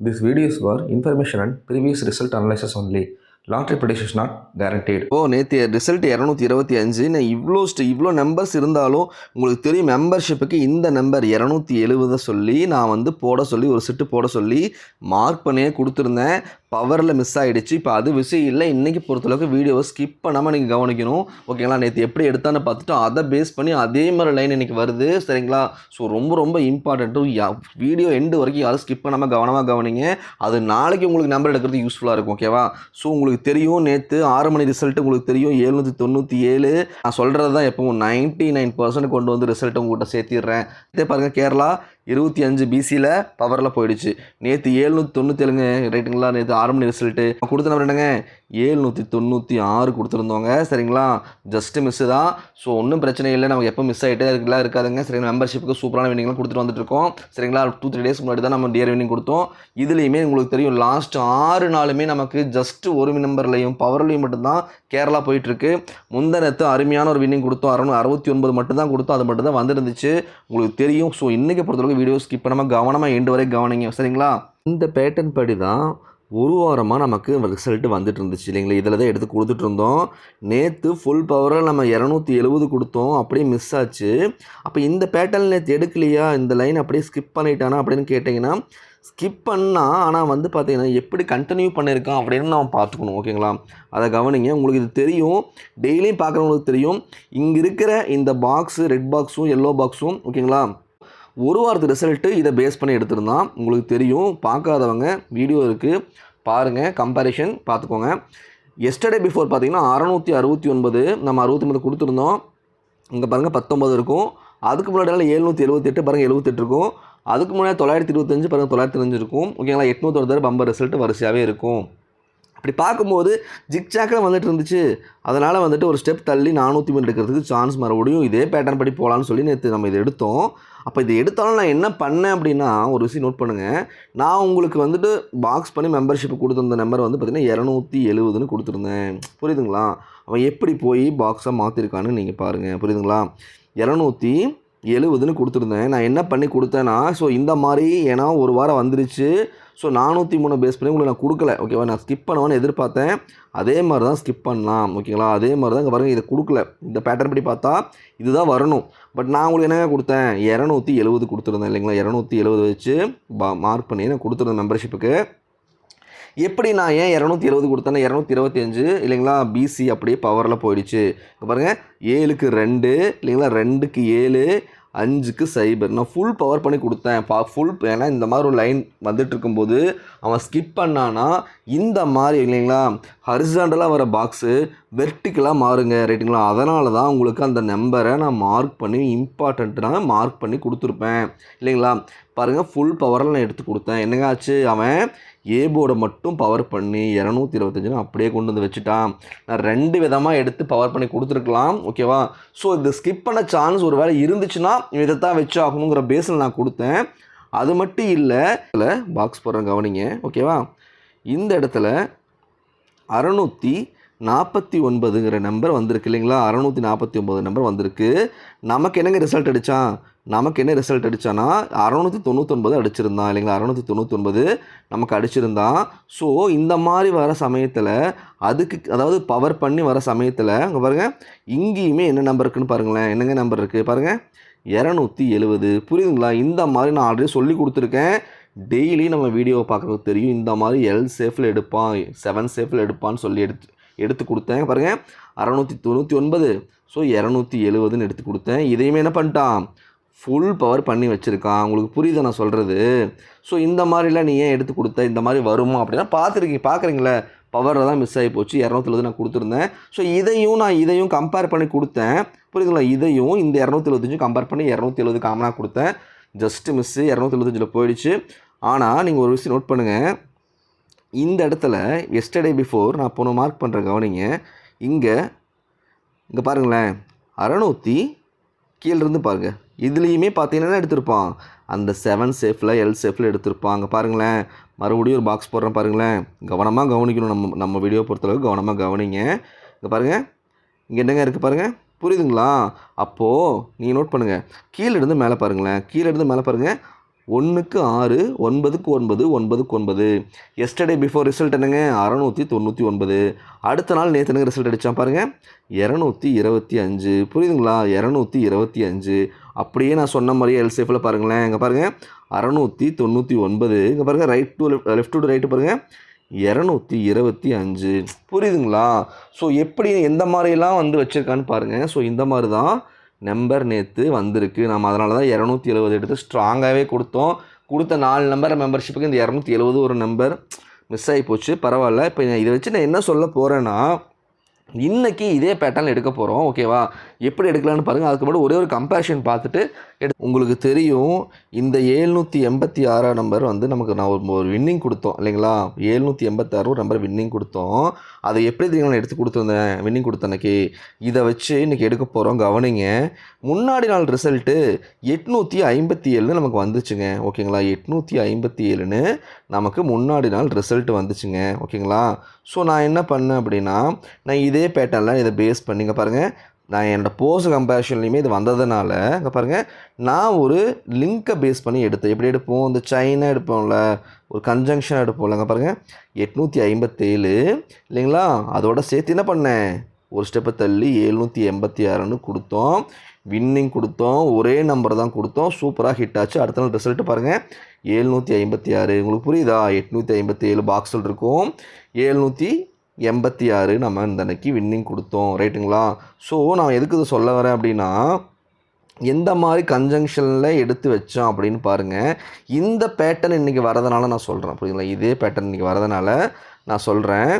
This video is for information and previous result analysis only. Long-term prediction is not guaranteed. நேற்று result 225. நான் இவ்வளோ numbers இருந்தாலும் உங்களுக்கு தெரியும் மெம்பர்ஷிப்புக்கு இந்த நம்பர் 270 சொல்லி நான் போட சொல்லி ஒரு செட்டு போட சொல்லி மார்க் பண்ணியே கொடுத்துருந்தேன். பவரில் மிஸ் ஆகிடுச்சு. இப்போ அது விஷயம் இல்லை. இன்றைக்கி பொறுத்தளவுக்கு வீடியோவை ஸ்கிப் பண்ணாமல் நீங்கள் கவனிக்கணும். ஓகேங்களா? நேற்று எப்படி எடுத்தான்னு பார்த்துட்டு அதை பேஸ் பண்ணி அதே மாதிரி லைன் இன்றைக்கி வருது. சரிங்களா? ஸோ ரொம்ப இம்பார்ட்டண்ட்டும் வீடியோ எண்டு வரைக்கும் யாரும் ஸ்கிப் பண்ணாமல் கவனமாக கவனிங்க. அது நாளைக்கு உங்களுக்கு நம்பர் எடுக்கிறது யூஸ்ஃபுல்லாக இருக்கும். ஓகேவா? ஸோ உங்களுக்கு தெரியும் நேற்று 6 மணி ரிசல்ட்டு உங்களுக்கு தெரியும் 797. நான் சொல்கிறது தான் எப்பவும் 99% கொண்டு வந்து ரிசல்ட்டு உங்கள்கிட்ட சேர்த்திடுறேன். இதே பாருங்கள், கேரளா 25 பிசியில் பவரில் போயிடுச்சு. நேற்று 797ங்க ரைட்டுங்களா? நேற்று 6 மணி ரிசல்ட்டு கொடுத்த நம்பர் என்னங்க 796 கொடுத்துருந்தோங்க. சரிங்களா? ஜஸ்ட்டு மிஸ்ஸு தான். ஸோ ஒன்றும் பிரச்சனை இல்லை. நமக்கு எப்போ மிஸ் ஆகிட்டே இருக்குலாம் இருக்காதுங்க. சரிங்களா? மெம்பர்ஷிப்புக்கு சூப்பரான வினிங்லாம் கொடுத்துட்டு வந்துட்டுருக்கோம். சரிங்களா? 2-3 டேஸ் முன்னாடி தான் நம்ம டியர் வினிங் கொடுத்தோம். இதுலேயுமே உங்களுக்கு தெரியும் லாஸ்ட் 6 நாளுமே நமக்கு ஜஸ்ட்டு ஒரு நம்பர்லையும் பவர்லையும் மட்டும்தான் கேரளா போயிட்டுருக்கு. முந்தனத்து அருமையான ஒரு வின்னிங் கொடுத்தோம். 69 மட்டும்தான் கொடுத்தோம். அது மட்டும் தான் வந்துருந்துச்சு. உங்களுக்கு தெரியும். ஸோ இன்றைக்கி பொறுத்தவரைக்கும் வீடியோ ஸ்கிப் பண்ணாமல் கவனமாக எண்டு வரை கவனிங்க. சரிங்களா? இந்த பேட்டர்ன் படி தான் ஒரு வாரமாக நமக்கு ரிசல்ட்டு வந்துட்டு இருந்துச்சு இல்லைங்களா? இதில் தான் எடுத்து கொடுத்துட்டு இருந்தோம். நேற்று ஃபுல் பவரில் நம்ம 270 கொடுத்தோம். அப்படியே மிஸ் ஆச்சு. அப்போ இந்த பேட்டர்ன் நேற்று எடுக்கலையா, இந்த லைன் அப்படியே ஸ்கிப் பண்ணிட்டானா அப்படின்னு கேட்டிங்கன்னா, ஸ்கிப் பண்ணால் ஆனால் பார்த்தீங்கன்னா எப்படி கண்டினியூ பண்ணியிருக்கான் அப்படின்னு நம்ம பார்த்துக்கணும். ஓகேங்களா? அதை கவனிங்க. உங்களுக்கு இது தெரியும், டெய்லியும் பார்க்குறவங்களுக்கு தெரியும். இங்கே இருக்கிற இந்த பாக்ஸு, ரெட் பாக்ஸும் எல்லோ பாக்ஸும் ஓகேங்களா, ஒரு வாரத்து ரிசல்ட்டு இதை பேஸ் பண்ணி எடுத்திருந்தான். உங்களுக்கு தெரியும். பார்க்காதவங்க வீடியோ இருக்குது பாருங்கள், கம்பேரிஷன் பார்த்துக்கோங்க. எஸ்டர்டே பிஃபோர் பார்த்தீங்கன்னா 669 நம்ம 69 கொடுத்துருந்தோம். இங்கே பாருங்கள் 19 இருக்கும். அதுக்கு முன்னாடி 778 பாருங்கள் 78 இருக்கும். அதுக்கு முன்னாடி 925 பாருங்கள் 905 இருக்கும். ஓகேங்களா? 800 பம்பர் ரிசல்ட்டு வரிசையாகவே இருக்கும். அப்படி பார்க்கும்போது ஜிக்ஜாக்கில் வந்துட்டு இருந்துச்சு. அதனால் ஒரு ஸ்டெப் தள்ளி 403 எடுக்கிறதுக்கு சான்ஸ் மறுபடியும் இதே பேட்டர்ன் படி போகலான்னு சொல்லி நேற்று நம்ம இதை எடுத்தோம். அப்போ இது எடுத்தாலும் நான் என்ன பண்ணேன் அப்படின்னா, ஒரு விஷயம் நோட் பண்ணுங்கள். நான் உங்களுக்கு பாக்ஸ் பண்ணி மெம்பர்ஷிப் கொடுத்துருந்த நம்பர் பார்த்திங்கன்னா 270ன்னு கொடுத்துருந்தேன். புரியுதுங்களா? அவன் எப்படி போய் பாக்ஸாக மாற்றிருக்கான்னு நீங்கள் பாருங்கள். புரியுதுங்களா? 270ன்னு கொடுத்துருந்தேன். நான் என்ன பண்ணி கொடுத்தேன்னா, ஸோ இந்த மாதிரி ஏன்னா ஒரு வாரம் வந்துருச்சு. ஸோ 403 பேஸ் பண்ணி உங்களுக்கு நான் கொடுக்கல. ஓகேவா? நான் ஸ்கிப் பண்ணுவேன்னு எதிர்பார்த்தேன். அதே மாதிரி தான் ஸ்கிப் பண்ணலாம். ஓகேங்களா? அதே மாதிரி தான் இங்கே பாருங்கள், இதை கொடுக்கல. இந்த பேட்டர்ன் படி பார்த்தா இதுதான் வரணும். பட் நான் உங்களுக்கு என்னங்க கொடுத்தேன், 270 கொடுத்துருந்தேன் இல்லைங்களா? 270 வச்சு மார்க் பண்ணி நான் கொடுத்துருந்தேன் மெம்பர்ஷிப்புக்கு. எப்படி நான் ஏன் 270 கொடுத்தேன்னா 225 இல்லைங்களா? பிசி அப்படியே பவரில் போயிடுச்சு. இப்போ பாருங்கள், 7க்கு 2 இல்லைங்களா? 2க்கு 7, 5க்கு 0. நான் ஃபுல் பவர் பண்ணி கொடுத்தேன். ஏன்னா இந்த மாதிரி ஒரு லைன் வந்துட்டு இருக்கும்போது அவன் ஸ்கிப் பண்ணானா இந்த மாதிரி இல்லைங்களா, ஹரிசாண்டலாக வர பாக்ஸு வெர்டிக்கலாக மாறுங்க. ரைட்டுங்களா? அதனால தான் உங்களுக்கு அந்த நம்பரை நான் மார்க் பண்ணி இம்பார்ட்டண்ட்டாக மார்க் பண்ணி கொடுத்துருப்பேன் இல்லைங்களா? பாருங்கள், ஃபுல் பவரில் நான் எடுத்து கொடுத்தேன். என்னங்க ஆச்சு, அவன் ஏ போர்டை மட்டும் பவர் பண்ணி 225 அப்படியே கொண்டு வந்து வச்சுட்டான். நான் 2 விதமாக எடுத்து பவர் பண்ணி கொடுத்துருக்கலாம். ஓகேவா? ஸோ இந்த ஸ்கிப் பண்ண சான்ஸ் ஒரு வேளை இருந்துச்சுன்னா இதை தான் வச்சு ஆகணுங்கிற பேஸில் நான் கொடுத்தேன். அது மட்டும் இல்லை, பாக்ஸ் போடுற கவனிங்க. ஓகேவா? இந்த இடத்துல 649ங்கிற நம்பர் வந்திருக்கு இல்லைங்களா? 649 நம்பர் வந்திருக்கு. நமக்கு என்னங்க ரிசல்ட் அடித்தான், நமக்கு என்ன ரிசல்ட் அடித்தானா 699 அடிச்சிருந்தான் இல்லைங்களா? 699 நமக்கு அடிச்சிருந்தான். ஸோ இந்த மாதிரி வர சமயத்தில் அதுக்கு அதாவது பவர் பண்ணி வர சமயத்தில் அங்கே பாருங்கள், இங்கேயுமே என்ன நம்பர் இருக்குதுன்னு பாருங்களேன். என்னங்க நம்பர் இருக்குது பாருங்கள், 270. புரியுதுங்களா? இந்த மாதிரி நான் ஆல்ரெடி சொல்லி கொடுத்துருக்கேன். டெய்லி நம்ம வீடியோவை பார்க்குறதுக்கு தெரியும். இந்த மாதிரி எல் சேஃபில் எடுப்பான், 7 சேஃபில் எடுப்பான்னு சொல்லி எடுத்து கொடுத்தேன். பாருங்கள், 699 ஸோ 270ன்னு எடுத்து கொடுத்தேன். இதையுமே என்ன பண்ணிட்டான், ஃபுல் பவர் பண்ணி வச்சுருக்கான். உங்களுக்கு புரியுது நான் சொல்கிறது? ஸோ இந்த மாதிரிலாம் நீ ஏன் எடுத்து கொடுத்த, இந்த மாதிரி வருமா அப்படின்னா பார்க்குறீங்களே, பவரில் தான் மிஸ் ஆகி போச்சு. 270 நான் கொடுத்துருந்தேன். ஸோ இதையும் கம்பேர் பண்ணி கொடுத்தேன். புரியுதுங்களா? இதையும் இந்த 275 கம்பேர் பண்ணி 270 காமனாக கொடுத்தேன். ஜஸ்ட்டு மிஸ்ஸு 275 போயிடுச்சு. ஆனால் நீங்கள் ஒரு விஷயம் நோட் பண்ணுங்கள். இந்த இடத்துல எஸ்டர்டே பிஃபோர் நான் போன மார்க் பண்ணுற கவனிங்க. இங்கே பாருங்களேன், 600 கீழேருந்து பாருங்கள். இதுலேயுமே பார்த்தீங்கன்னா எடுத்திருப்பான் அந்த 7 சேஃபில் எல் சேஃபில் எடுத்திருப்பான். அங்கே பாருங்களேன், மறுபடியும் ஒரு பாக்ஸ் போடுறேன் பாருங்களேன். கவனமாக கவனிக்கணும். நம்ம வீடியோ பொறுத்தளவுக்கு கவனமாக கவனிங்க. இங்கே பாருங்கள், இங்கே என்னங்க இருக்குது பாருங்கள். புரியுதுங்களா? அப்போது நீங்கள் நோட் பண்ணுங்கள், கீழே இருந்து மேலே பாருங்களேன். கீழே இருந்து மேலே பாருங்கள், 1க்கு 6, 9க்கு 9, 9க்கு 9. எஸ்டர்டே பிஃபோர் ரிசல்ட் என்னங்க 699. அடுத்த நாள் நேற்று எனக்கு ரிசல்ட் அடித்தான் பாருங்கள் 225. புரியுதுங்களா? 225. அப்படியே நான் சொன்ன மாதிரியே எல்சேஃபில் பாருங்களேன். இங்கே பாருங்கள் 699. இங்கே பாருங்கள் லெஃப்ட் டு ரைட்டு பாருங்கள் 225. புரியுதுங்களா? ஸோ எப்படி எந்த மாதிரிலாம் வந்து வச்சுருக்கான்னு பாருங்கள். ஸோ இந்த மாதிரி தான் நம்பர் நேற்று வந்திருக்கு. நம்ம அதனால தான் 270 எடுத்து ஸ்ட்ராங்காகவே கொடுத்த 4 நம்பர் மெம்பர்ஷிப்புக்கு இந்த 270 ஒரு நம்பர் மிஸ் ஆகி போச்சு. பரவாயில்ல. இப்போ இதை வச்சு நான் என்ன சொல்ல போகிறேன்னா, இன்றைக்கி இதே பேட்டர்ன் எடுக்க போகிறோம். ஓகேவா? எப்படி எடுக்கலான்னு பாருங்கள். அதுக்கு முன்னாடி ஒரே ஒரு கம்பேரிஷன் பார்த்துட்டு உங்களுக்கு தெரியும். இந்த 786 நம்பர் வந்து நமக்கு நான் ஒரு வின்னிங் கொடுத்தோம் இல்லைங்களா? 786 ஒரு நம்பர் வின்னிங் கொடுத்தோம். அதை எப்படி தெரியும் நான் எடுத்து கொடுத்துருந்தேன் வின்னிங் கொடுத்த அன்றைக்கி. இதை வச்சு இன்றைக்கி எடுக்க போகிறோம். கவனிங்க. முன்னாடி நாள் ரிசல்ட்டு 857 நமக்கு வந்துச்சுங்க. ஓகேங்களா? 857 நமக்கு முன்னாடி நாள் ரிசல்ட்டு வந்துச்சுங்க. ஓகேங்களா? ஸோ நான் என்ன பண்ணேன் அப்படின்னா, நான் இதே பேட்டர்னில் இதை பேஸ் பண்ணிங்க பாருங்கள். நான் என்னோடய போஸ்ட் கம்பேரிஷன்லையுமே இது வந்ததுனால இங்கே பாருங்கள் நான் ஒரு லிங்க்கை பேஸ் பண்ணி எடுத்தேன். எப்படி எடுப்போம்? இந்த சைனா எடுப்போம்ல, ஒரு கன்ஜங்ஷன் எடுப்போம்ல. இங்கே பாருங்கள் 857 இல்லைங்களா? அதோட சேர்த்து என்ன பண்ணேன்? ஒரு ஸ்டெப்பை தள்ளி 786ன்னு கொடுத்தோம். வின்னிங் கொடுத்தோம். ஒரே நம்பர் தான் கொடுத்தோம். சூப்பராக ஹிட் ஆச்சு. அடுத்த நாள் ரிசல்ட்டு பாருங்கள் 756. உங்களுக்கு புரியுதா? 857 பாக்ஸில் இருக்கும். 786 நம்ம இந்த அன்னைக்கு வின்னிங் கொடுத்தோம். ரைட்டுங்களா? ஸோ நான் எதுக்கு இதை சொல்ல வரேன் அப்படின்னா, எந்த மாதிரி கன்ஜங்ஷனில் எடுத்து வச்சோம் அப்படின்னு பாருங்கள். இந்த பேட்டர்ன் இன்றைக்கி வரதுனால நான் சொல்கிறேன். புரியுங்களா? இதே பேட்டர்ன் இன்றைக்கி வரதுனால நான் சொல்கிறேன்.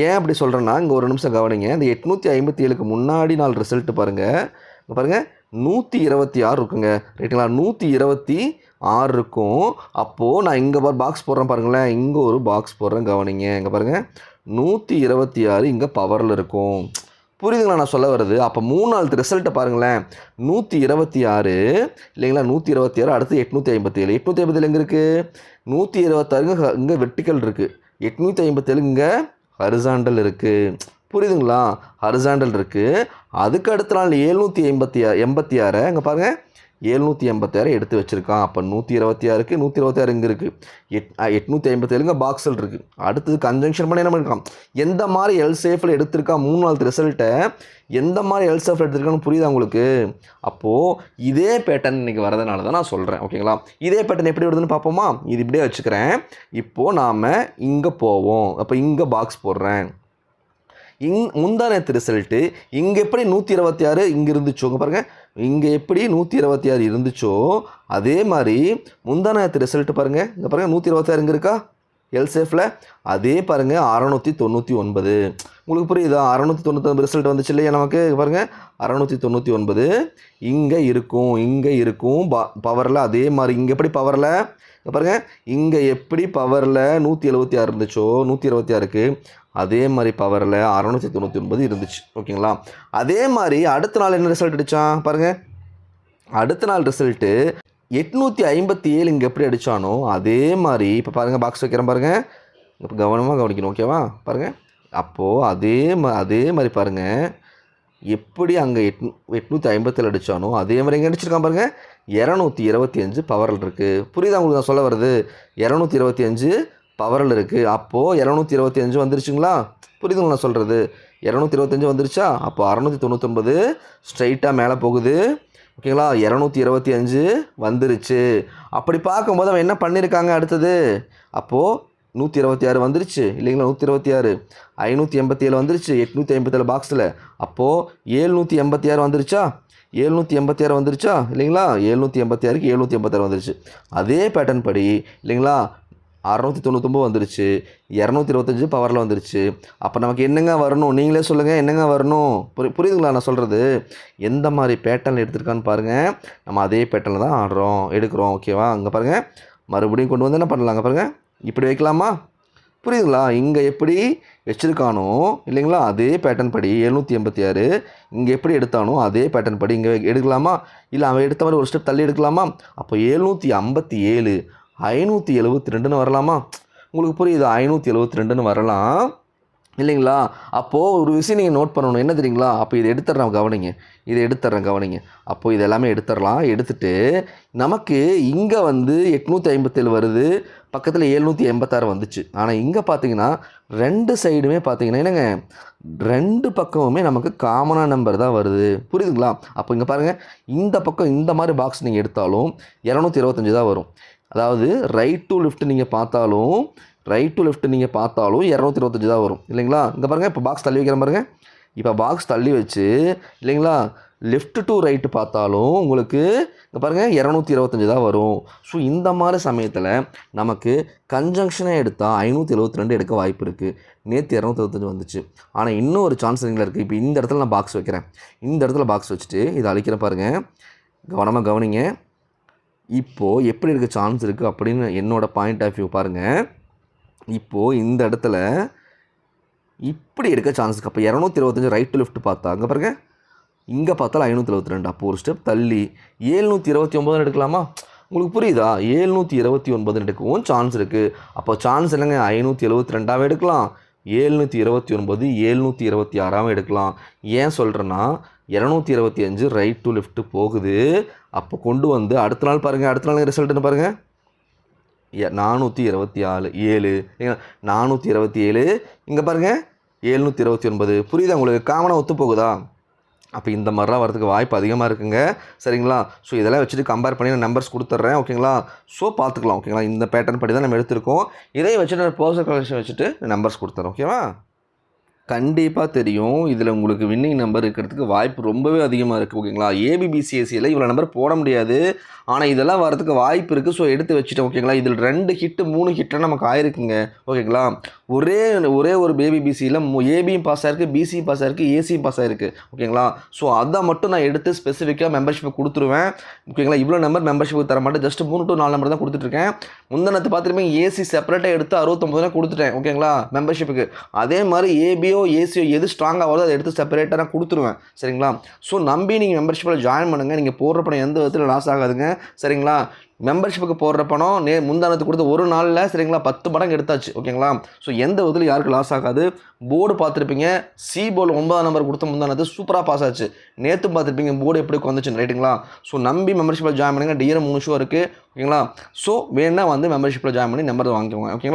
ஏன் அப்படி சொல்கிறேன்னா, இங்கே ஒரு நிமிஷம் கவனிங்க. இந்த 857க்கு முன்னாடி நாள் ரிசல்ட்டு பாருங்கள். இங்கே பாருங்கள் 126 இருக்குங்க. ரைட்டுங்களா? 126 இருக்கும். அப்போது நான் இங்கே பாக்ஸ் போடுறேன் பாருங்களேன். இங்கே ஒரு பாக்ஸ் போடுறேன். கவனிங்க. இங்கே பாருங்கள் 126 இங்கே பவரில் இருக்கும். புரியுதுங்களா நான் சொல்ல வருது? அப்போ 3 நாள் ரிசல்ட்டை பாருங்களேன். 126 இல்லைங்களா? 126 அடுத்து 857. 857 எங்கே இருக்குது? 126 இங்கே வெர்டிக்கல் இருக்குது. 857 இங்கே ஹரிசாண்டல் இருக்குது. புரியுதுங்களா? ஹரிசாண்டல் இருக்குது. அதுக்கு அடுத்த நாள் 786 இங்கே பாருங்கள் 786 எடுத்து வச்சுருக்கான். அப்போ 126க்கு 126 இங்கே இருக்குது. 857 பாக்ஸில் இருக்குது. அடுத்தது கன்ஜங்ஷன் பண்ணி என்ன பண்ணியிருக்கான்? எந்த மாதிரி எல்சேஃபில் எடுத்திருக்கா 3 நாள் ரிசல்ட்டை எந்த மாதிரி எல்சேஃபில் எடுத்திருக்கான்னு புரியுதா உங்களுக்கு? அப்போது இதே பேட்டர்ன் இன்றைக்கி வரதுனால தான் நான் சொல்கிறேன். ஓகேங்களா? இதே பேட்டர்ன் எப்படி வருதுன்னு பார்ப்போமா? இது இப்படியே வச்சுக்கிறேன். இப்போது நாம் இங்கே போவோம். அப்போ இங்கே பாக்ஸ் போடுறேன். முந்தா நேற்று ரிசல்ட்டு இங்கே எப்படி 126 இங்கே இருந்துச்சோ, இங்கே பாருங்கள் இங்கே எப்படி 126 இருந்துச்சோ அதே மாதிரி முந்தா நேற்று ரிசல்ட்டு பாருங்கள். இங்கே பாருங்கள் 126 இங்கே இருக்கா எல்சேஃபில்? அதே பாருங்கள் 699. உங்களுக்கு புரியுதா? 699 ரிசல்ட் வந்துச்சு இல்லையா நமக்கு? பாருங்கள் 699 இங்கே இருக்கும் பவரில். அதே மாதிரி இங்கே எப்படி பவரில் பாருங்கள் இங்கே எப்படி பவரில் 176 இருந்துச்சோ 126க்கு அதே மாதிரி பவரில் 699 இருந்துச்சு. ஓகேங்களா? அதே மாதிரி அடுத்த நாள் என்ன ரிசல்ட் அடித்தான் பாருங்கள். அடுத்த நாள் ரிசல்ட்டு 857 இங்கே எப்படி அடித்தானோ அதே மாதிரி இப்போ பாருங்கள் பாக்ஸ் வைக்கிறேன் பாருங்கள். இப்போ கவனமாக கவனிக்கணும். ஓகேவா? பாருங்கள் அப்போது அதே மாதிரி பாருங்கள் எப்படி அங்கே 857 அடித்தானோ அதே மாதிரி எங்கே அடிச்சிருக்கான் பாருங்கள் 225 பவரில் இருக்குது. புரியுதா உங்களுக்கு நான் சொல்ல வருது? 225 பவரில் இருக்குது. அப்போது 225 வந்துருச்சுங்களா? புரியுதுங்களா நான் சொல்கிறது? 225 வந்துருச்சா? அப்போ 699 ஸ்ட்ரைட்டாக மேலே போகுது. ஓகேங்களா? 225 வந்துருச்சு. அப்படி பார்க்கும்போது அவன் என்ன பண்ணியிருக்காங்க அடுத்தது? அப்போது 126 வந்துருச்சு இல்லைங்களா? 126 587 வந்துருச்சு 857 பாக்ஸில். அப்போது 786 வந்துருச்சா? 786 வந்துருச்சா இல்லைங்களா? 786க்கு 786 வந்துருச்சு. அதே பேட்டர்ன் படி இல்லைங்களா 699 வந்துருச்சு. 225 பவரில் வந்துருச்சு. அப்போ நமக்கு என்னங்க வரணும்? நீங்களே சொல்லுங்கள் என்னங்க வரணும்? புரியுதுங்களா நான் சொல்கிறது? எந்த மாதிரி பேட்டர்னில் எடுத்துருக்கான்னு பாருங்கள். நம்ம அதே பேட்டர்னில் தான் எடுக்கிறோம். ஓகேவா? அங்கே பாருங்கள் மறுபடியும் கொண்டு வந்து என்ன பண்ணலாங்க பாருங்கள் இப்படி வைக்கலாமா? புரியுதுங்களா? இங்கே எப்படி வச்சுருக்கானோ இல்லைங்களா அதே பேட்டர்ன் படி 786 இங்கே எப்படி எடுத்தானோ அதே பேட்டர்ன் படி இங்கே எடுக்கலாமா? இல்லை அவன் எடுத்த மாதிரி ஒரு ஸ்டெப் தள்ளி எடுக்கலாமா? அப்போ 757 572ன்னு வரலாமா? உங்களுக்கு புரியுது? 572ன்னு வரலாம். இல்லைங்களா? அப்போது ஒரு விஷயம் நீங்கள் நோட் பண்ணணும். என்ன தெரியுங்களா? அப்போ இதை எடுத்துடுறேன் கவனிங்க. இதை எடுத்துடுறேன் கவனிங்க. அப்போது இது எல்லாமே எடுத்துடலாம். எடுத்துட்டு நமக்கு இங்கே வந்து 857 வருது, பக்கத்தில் 786 வந்துச்சு. ஆனால் இங்கே பார்த்தீங்கன்னா 2 சைடுமே பார்த்தீங்கன்னா என்னங்க, 2 பக்கமுமே நமக்கு காமனான நம்பர் தான் வருது. புரியுதுங்களா? அப்போ இங்கே பாருங்கள், இந்த பக்கம் இந்த மாதிரி பாக்ஸ் நீங்கள் எடுத்தாலும் 225 தான் வரும். அதாவது ரைட் டு லெஃப்ட் நீங்கள் பார்த்தாலும் 225 தான் வரும் இல்லைங்களா? இங்கே பாருங்கள், இப்போ பாக்ஸ் தள்ளி வைக்கிறேன் பாருங்கள். இப்போ பாக்ஸ் தள்ளி வச்சு இல்லைங்களா, லெஃப்ட் டு ரைட்டு பார்த்தாலும் உங்களுக்கு இங்கே பாருங்கள் 225 தான் வரும். ஸோ இந்த மாதிரி சமயத்தில் நமக்கு கன்ஜங்ஷனே எடுத்தால் 572 எடுக்க வாய்ப்பு இருக்குது. நேற்று 225 வந்துச்சு. ஆனால் இன்னும் ஒரு சான்ஸ் எங்களை இருக்குது. இப்போ இந்த இடத்துல நான் பாக்ஸ் வைக்கிறேன். இந்த இடத்துல பாக்ஸ் வச்சுட்டு இதை அழிக்கிறேன் பாருங்கள். கவனமாக கவனிங்க. இப்போது எப்படி இருக்க சான்ஸ் இருக்குது அப்படின்னு என்னோடய பாயிண்ட் ஆஃப் வியூ பாருங்கள். இப்போது இந்த இடத்துல இப்படி எடுக்க சான்ஸ் இருக்குது. அப்போ 225 ரைட் டு லெஃப்ட் பார்த்தா அங்கே பாருங்க, இங்கே பார்த்தாலும் 572. அப்போ ஒரு ஸ்டெப் தள்ளி 729 எடுக்கலாமா? உங்களுக்கு புரியுதா? 729 எடுக்கவும் சான்ஸ் இருக்குது. அப்போ சான்ஸ் இல்லைங்க, 572 எடுக்கலாம், 729 726 எடுக்கலாம். ஏன் சொல்கிறேன்னா 225 ரைட் டு லெஃப்ட் போகுது. அப்போ கொண்டு வந்து அடுத்த நாள் பாருங்கள், அடுத்த நாள் ரிசல்ட்னு பாருங்கள் 427 427. இங்கே பாருங்கள் 729. புரியுதா உங்களுக்கு? காமனாக ஒத்து போகுதா? அப்போ இந்த மாதிரிலாம் வரதுக்கு வாய்ப்பு அதிகமாக இருக்குங்க. சரிங்களா? ஸோ இதெல்லாம் வச்சுட்டு கம்பேர் பண்ணி நான் நம்பர்ஸ் கொடுத்துட்றேன். ஓகேங்களா? ஸோ பார்த்துக்கலாம். ஓகேங்களா? இந்த பேட்டர்ன் படி தான் நம்ம எடுத்திருக்கோம். இதையும் வச்சுட்டு நான் பர்சனல் கலெக்ஷன் வச்சுட்டு நம்பர்ஸ் கொடுத்துறேன். ஓகேவா? கண்டிப்பாக தெரியும். இதில் உங்களுக்கு வின்னிங் நம்பர் இருக்கிறதுக்கு வாய்ப்பு ரொம்பவே அதிகமாக இருக்குது. ஓகேங்களா? ஏபிபிசிஎஸ்சியில் இவ்வளோ நம்பர் போட முடியாது. ஆனால் இதெல்லாம் வரதுக்கு வாய்ப்பு இருக்குது. ஸோ எடுத்து வச்சுட்டேன். ஓகேங்களா? இதில் 2 ஹிட்டு 3 ஹிட்டெலாம் நமக்கு ஆயிருக்குங்க. ஓகேங்களா? ஒரே ஒரு ஏபிபிசியில் ஏபியும் பாஸ் ஆகிருக்கு, பிசியும் பாஸ் ஆகிருக்கு, ஏசியும் பாஸ் ஆகிருக்கு. ஓகேங்களா? ஸோ அதை மட்டும் நான் எடுத்து ஸ்பெசிஃபிக்காக மெம்பர்ஷிப்பை கொடுத்துருவேன். ஓகேங்களா? இவ்வளோ நம்பர் மெம்பர்ஷிப்புக்கு தர மாட்டேன். ஜஸ்ட் 3 to 4 நம்பர் தான் கொடுத்துட்ருக்கேன். முந்தினத்து பார்த்துருப்பேன், ஏசி செப்பரேட்டாக எடுத்து 69 கொடுத்துட்டேன். ஓகேங்களா? மெம்பர்ஷிப்புக்கு. அதே மாதிரி ஏபியோ ஏசியோ எது ஸ்ட்ராங்காக வருதோ அதை எடுத்து செப்பரேட்டாக நான் கொடுத்துருவேன். சரிங்களா? ஸோ நம்பி நீங்கள் மெம்பர்ஷிப்பில் ஜாயின் பண்ணுங்கள். நீங்கள் போடுற பணம் எந்த விதத்தில் லாஸ் ஆகாதுங்க. சரிங்களா? மெம்பர்ஷிப்புக்கு போடுற பணம் முந்தானத்து கொடுத்த ஒரு நாளில் சரிங்களா 10 மடங்கு எடுத்தாச்சு. ஓகேங்களா? ஸோ எந்த விதத்தில் யாருக்கு லாஸ் ஆகாது. போர்டு பார்த்துருப்பீங்க, சி போர்டு 9ஆம் நம்பர் கொடுத்த முந்தானத்து சூப்பராக பாஸ் ஆச்சு. நேற்றும் பார்த்துருப்பீங்க போர்டு எப்படி வந்துச்சு. ரைட்டுங்களா? ஸோ நம்பி மெம்பர்ஷிப்பில் ஜாயின் பண்ணுங்கள். டிஎம் 3 ஷோ இருக்குது. ஓகேங்களா? ஸோ வேணா வந்து மெம்பர்ஷிப்பில் ஜாயின் பண்ணி நம்பர் வாங்கிக்கோங்க. ஓகேங்களா?